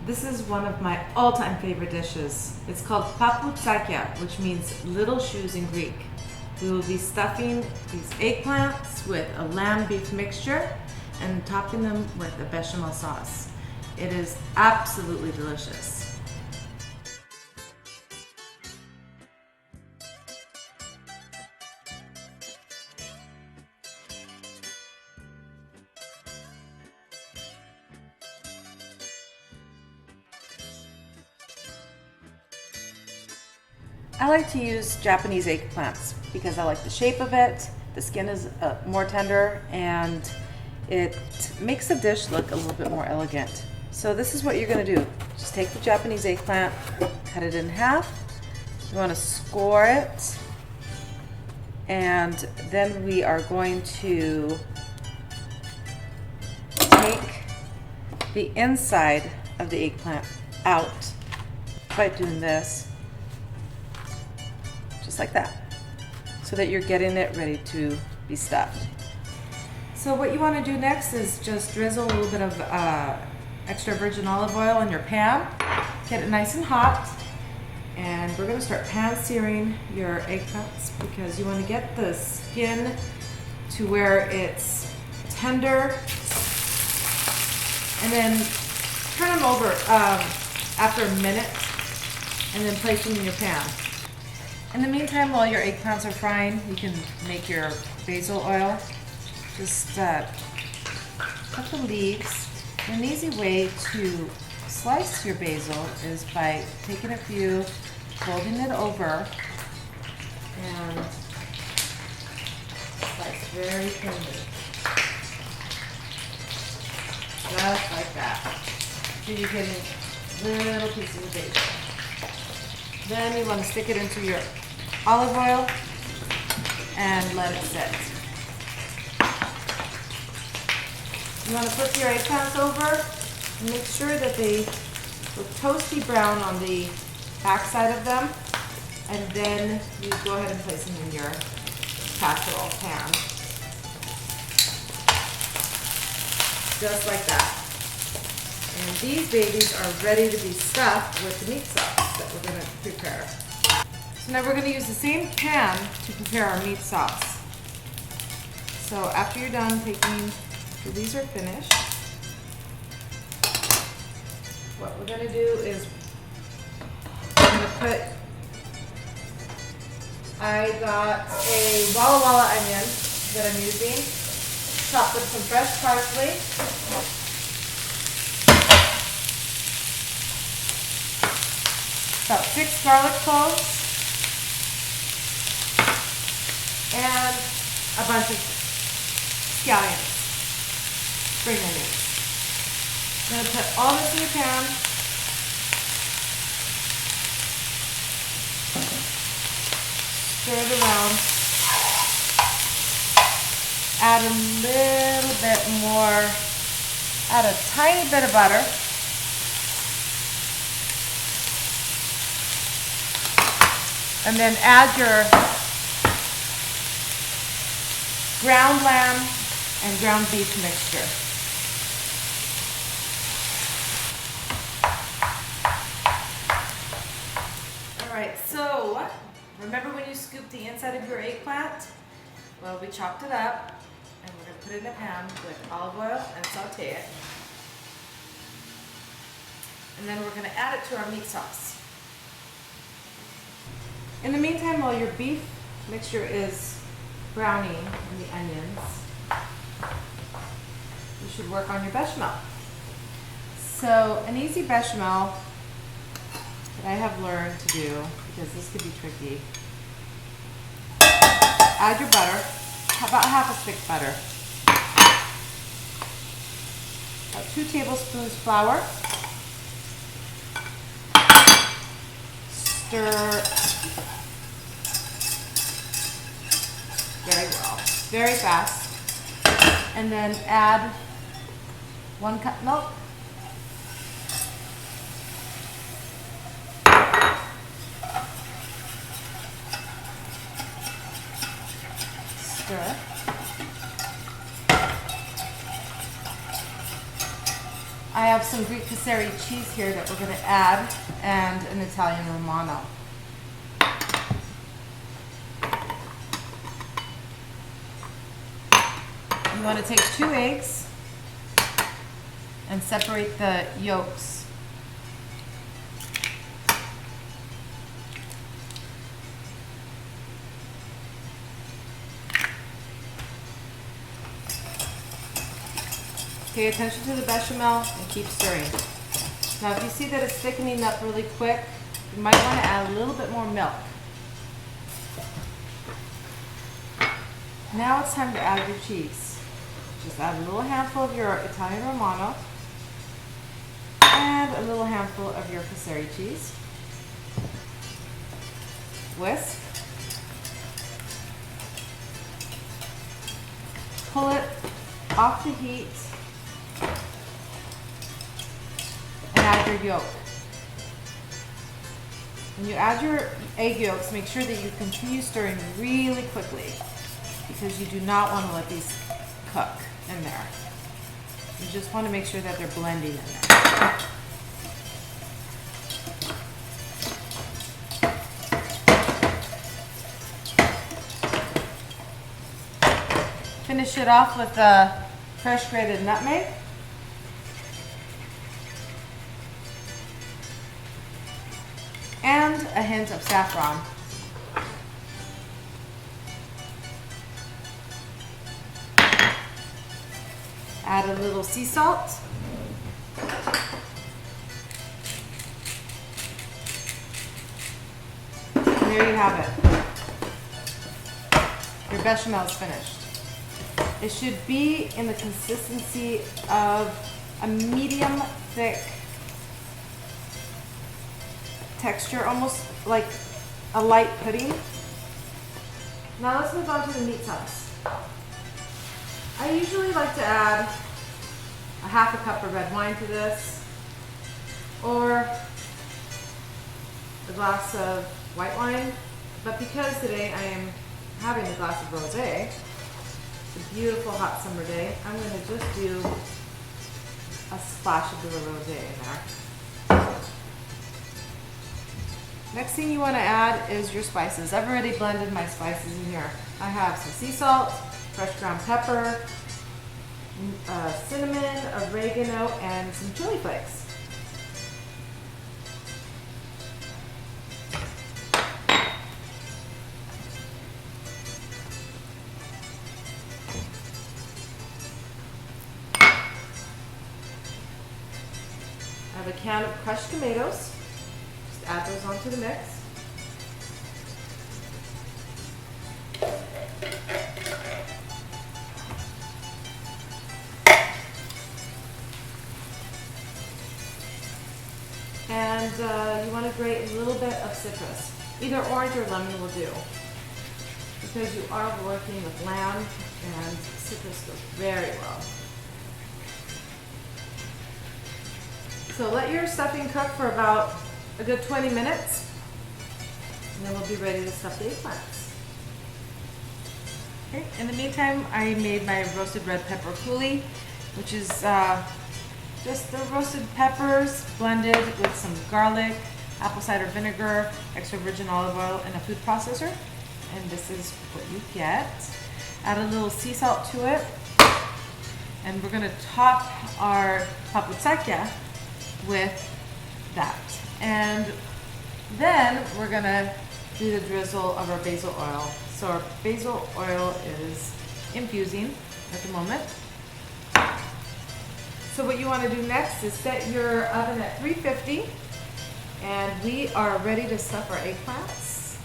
This is one of my all-time favorite dishes. It's called Papoutsakia, which means little shoes in Greek. We will be stuffing these eggplants with a lamb-beef mixture and topping them with a bechamel sauce. It is absolutely delicious. I like to use Japanese eggplants because I like the shape of it. The skin is more tender and it makes the dish look a little bit more elegant. So this is what you're going to do. Just take the Japanese eggplant, cut it in half. You want to score it, and then we are going to take the inside of the eggplant out by doing this. Just like that, so that you're getting it ready to be stuffed. So what you want to do next is just drizzle a little bit of extra virgin olive oil in your pan, get it nice and hot, and we're going to start pan searing your eggplants because you want to get the skin to where it's tender, and then turn them over after a minute and then place them in your pan. In the meantime, while your eggplants are frying, you can make your basil oil. Just cut the leaves. An easy way to slice your basil is by taking a few, folding it over, and slice very thinly. Just like that. So you're getting little pieces of basil. Then you want to stick it into your olive oil and let it sit. You want to flip your eggplants over and make sure that they look toasty brown on the back side of them, and then you go ahead and place them in your casserole pan. Just like that. And these babies are ready to be stuffed with the meat sauce that we're going to prepare. So now we're going to use the same pan to prepare our meat sauce. So after you're done taking, so these are finished, what we're going to do is we're going to put, I got a Walla Walla onion that I'm using, chopped with some fresh parsley, about 6 garlic cloves, and a bunch of scallions, spring onions. I'm going to put all this in your pan. Stir it around. Add a little bit more, add a tiny bit of butter. And then add your ground lamb and ground beef mixture. All right, so remember when you scooped the inside of your eggplant? Well, we chopped it up and we're going to put it in a pan with olive oil and saute it. And then we're going to add it to our meat sauce. In the meantime, while your beef mixture is browning in the onions, you should work on your bechamel. So an easy bechamel that I have learned to do, because this could be tricky, add your butter, about half a stick butter, about 2 tablespoons flour, stir very well, very fast, and then add 1 cup milk, stir, I have some Greek kaseri cheese here that we're going to add, and an Italian romano. You want to take 2 eggs and separate the yolks. Pay attention to the bechamel and keep stirring. Now if you see that it's thickening up really quick, you might want to add a little bit more milk. Now it's time to add your cheese. Just add a little handful of your Italian romano and a little handful of your kaseri cheese. Whisk. Pull it off the heat. Add your yolk. When you add your egg yolks, make sure that you continue stirring really quickly because you do not want to let these cook in there. You just want to make sure that they're blending in there. Finish it off with fresh grated nutmeg. And a hint of saffron. Add a little sea salt. And there you have it. Your bechamel is finished. It should be in the consistency of a medium thick texture, almost like a light pudding. Now let's move on to the meat sauce. I usually like to add a half a cup of red wine to this, or a glass of white wine, but because today I am having a glass of rosé, it's a beautiful hot summer day, I'm going to just do a splash of the rosé in there. Next thing you want to add is your spices. I've already blended my spices in here. I have some sea salt, fresh ground pepper, cinnamon, oregano, and some chili flakes. I have a can of crushed tomatoes. Add those onto the mix. And you want to grate a little bit of citrus. Either orange or lemon will do. Because you are working with lamb and citrus goes very well. So let your stuffing cook for about a good 20 minutes, and then we'll be ready to stuff the eggplants. Okay, in the meantime, I made my roasted red pepper coulis, which is just the roasted peppers blended with some garlic, apple cider vinegar, extra virgin olive oil, and a food processor. And this is what you get. Add a little sea salt to it, and we're going to top our Papoutsakia with that. And then we're gonna do the drizzle of our basil oil. So our basil oil is infusing at the moment. So what you want to do next is set your oven at 350, and we are ready to stuff our eggplants.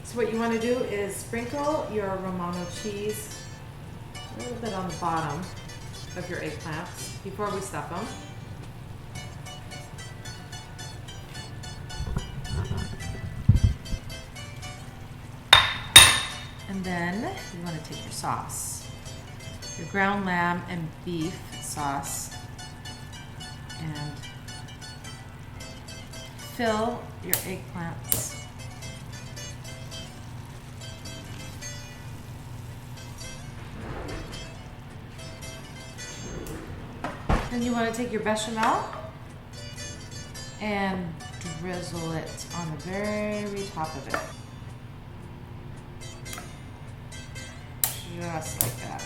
So what you want to do is sprinkle your romano cheese a little bit on the bottom of your eggplants before we stuff them. And then you want to take your sauce, your ground lamb and beef sauce, and fill your eggplants. Then you want to take your bechamel and drizzle it on the very top of it. Just like that.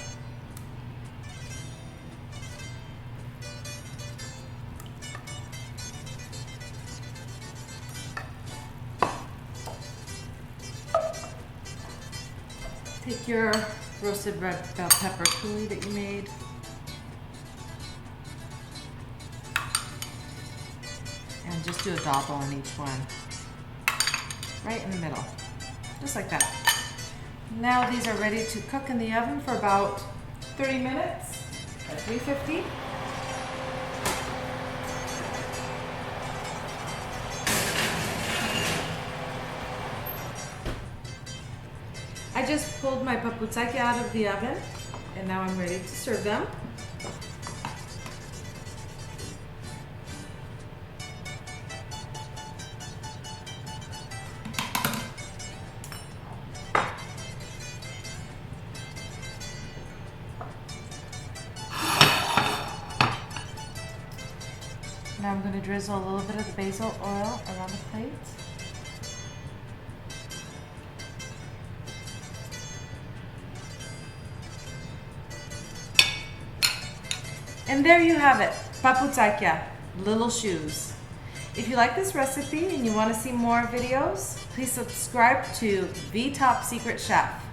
Take your roasted red bell pepper coulis that you made. And just do a dab on each one. Right in the middle. Just like that. Now these are ready to cook in the oven for about 30 minutes at 350. I just pulled my Papoutsakia out of the oven and now I'm ready to serve them. Now I'm going to drizzle a little bit of the basil oil around the plate. And there you have it, Papoutsakia, little shoes. If you like this recipe and you want to see more videos, please subscribe to The Top Secret Chef.